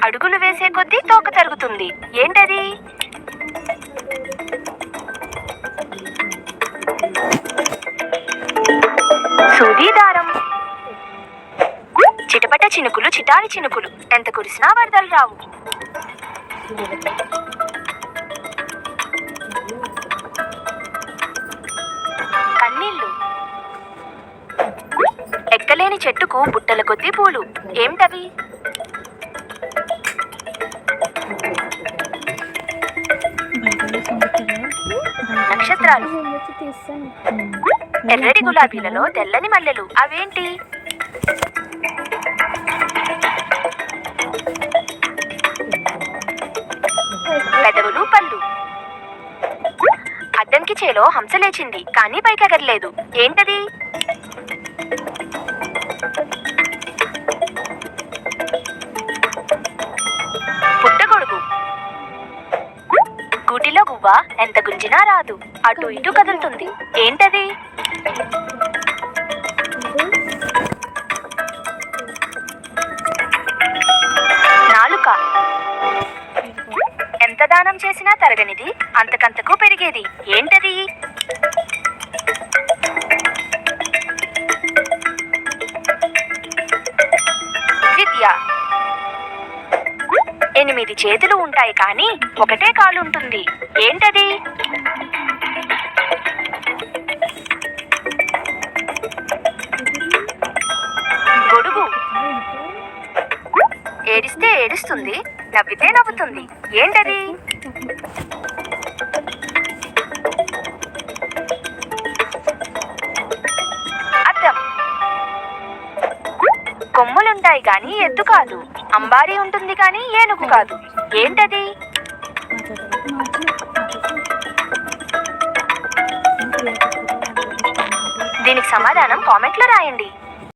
అడుగులు వేసే కొద్దీ తోక తరుగుతుంది. ఏంటది? సూదీదారం. చిటపట చినుకులు చిటారి చినుకులు, ఎంత కురిసినా వరదలు రావు. కన్నీళ్ళు. ఎక్కలేని చెట్టుకు బుట్టల కొద్దీ పూలు. ఏమిటవి? నక్షత్రాలు. ఎర్రటి గులాబీలలో తెల్లని మల్లెలు. అవేంటి? పెదవులు పళ్ళు. అద్దంకి చేలో హంస లేచింది కానీ పైకెగరలేదు. ఏంటది? పుట్టగొడుగు. గూటిలో గువ్వ ఎంత గుంజినా రాదు, అటు ఇటు కదులుతుంది. ఏంటది? నాలుక. ఎంత దానం చేసినా తరగనిది, అంతకంతకు పెరిగేది. ఏంటది? విద్య. 8 చేతులు ఉంటాయి కానీ ఒకటే కాలు ఉంటుంది. ఏంటది? గొడుగు. ఏడిస్తే ఏడుస్తుంది, నవ్వితే నవ్వుతుంది. ఏంటది? అద్దం. కొమ్ములుంటాయి కానీ ఎద్దు కాదు, అంబారీ ఉంటుంది కానీ ఏనుగు కాదు. ఏంటది? దీనికి సమాధానం కామెంట్లో రాయండి.